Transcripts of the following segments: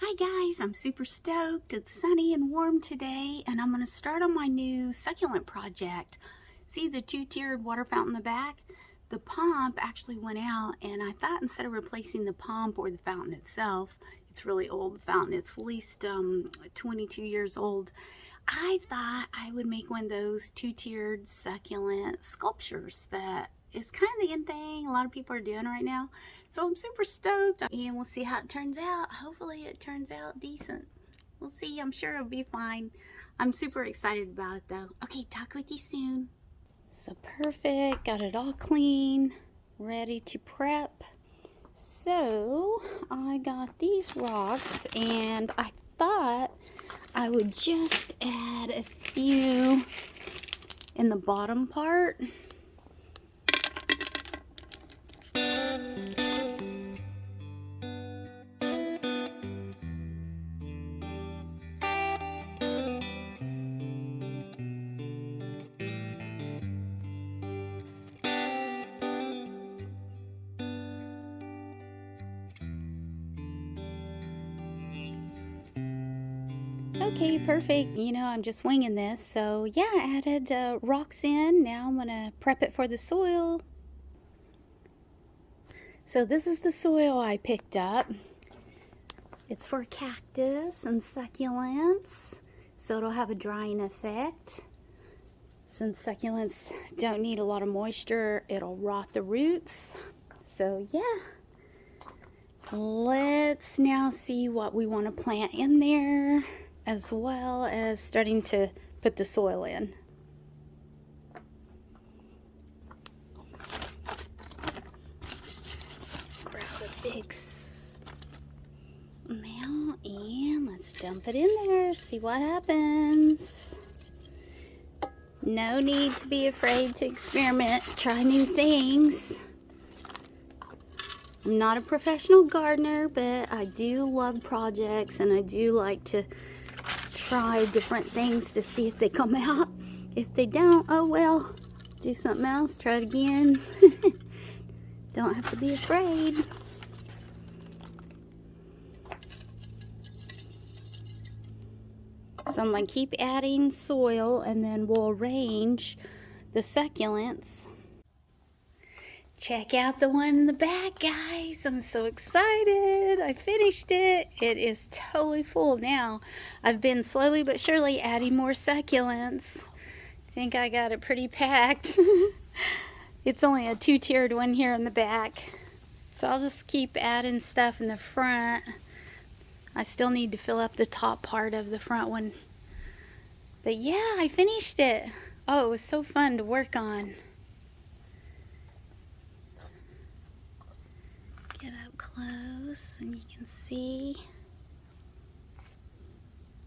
Hi guys, I'm super stoked. It's sunny and warm today, and I'm going to start on my new succulent project. See the two-tiered water fountain in the back? The pump actually went out, and I thought instead of replacing the pump or the fountain itself, it's really old, the fountain, it's at least 22 years old, I thought I would make one of those two-tiered succulent sculptures that is kind of the in thing. A lot of people are doing right now. So I'm super stoked, and we'll see how it turns out. Hopefully it turns out decent. We'll see. I'm sure it'll be fine. I'm super excited about it though. Okay, talk with you soon. So perfect. Got it all clean, ready to prep. So I got these rocks, and I thought I would just add a few in the bottom part. Okay, perfect. I'm just winging this. So yeah, I added rocks in. Now I'm gonna prep it for the soil. So this is the soil I picked up. It's for cactus and succulents, so it'll have a drying effect. Since succulents don't need a lot of moisture, it'll rot the roots. So yeah, let's now see what we want to plant in there, as well as starting to put the soil in. Grab a big amount and let's dump it in there, see what happens. No need to be afraid to experiment, try new things. I'm not a professional gardener, but I do love projects, and I do like to try different things to see if they come out. If they don't, oh well, do something else, try it again. Don't have to be afraid. So I'm going to keep adding soil, and then we'll arrange the succulents. Check out the one in the back, guys. I'm so excited. I finished it. It is totally full now. I've been slowly but surely adding more succulents. I think I got it pretty packed. It's only a two-tiered one here in the back. So I'll just keep adding stuff in the front. I still need to fill up the top part of the front one. But yeah, I finished it. Oh, it was so fun to work on. Get up close and you can see.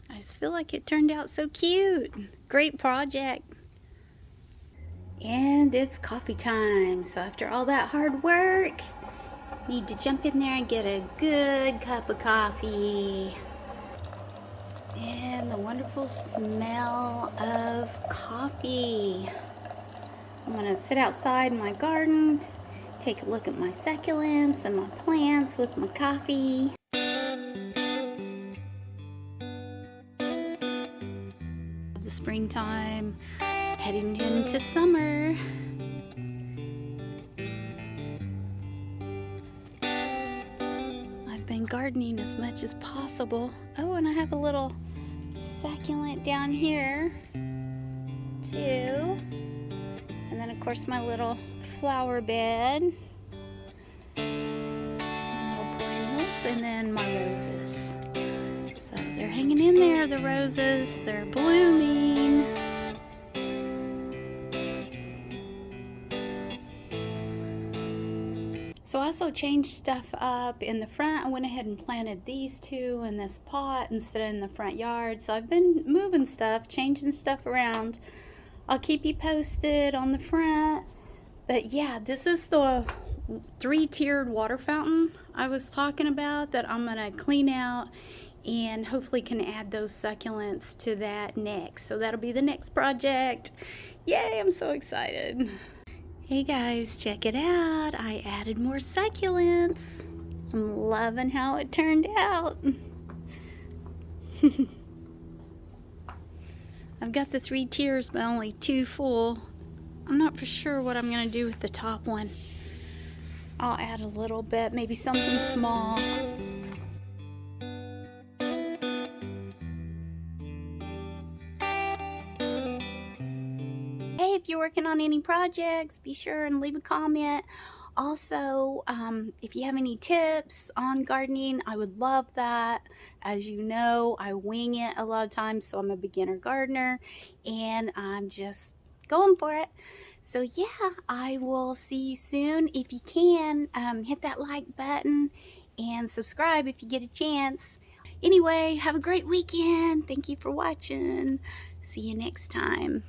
I just feel like it turned out so cute. Great project. And it's coffee time. So after all that hard work, need to jump in there and get a good cup of coffee. And the wonderful smell of coffee. I'm gonna sit outside in my garden, take a look at my succulents and my plants with my coffee. The springtime, heading into summer. I've been gardening as much as possible. Oh, and I have a little succulent down here too. And then of course my little flower bed. Some little perennials, and then my roses. So they're hanging in there, the roses. They're blooming. So I also changed stuff up in the front. I went ahead and planted these two in this pot instead of in the front yard. So I've been moving stuff, changing stuff around. I'll keep you posted on the front. But yeah, this is the three-tiered water fountain I was talking about that I'm gonna clean out, and hopefully can add those succulents to that next. So that'll be the next project. Yay, I'm so excited. Hey guys, check it out. I added more succulents. I'm loving how it turned out. I've got the 3 tiers, but only 2 full. I'm not for sure what I'm gonna do with the top one. I'll add a little bit, maybe something small. Hey, if you're working on any projects, be sure and leave a comment. Also, if you have any tips on gardening, I would love that. As you know, I wing it a lot of times, so I'm a beginner gardener, and I'm just going for it. So yeah, I will see you soon. If you can, hit that like button and subscribe if you get a chance. Anyway, have a great weekend. Thank you for watching. See you next time.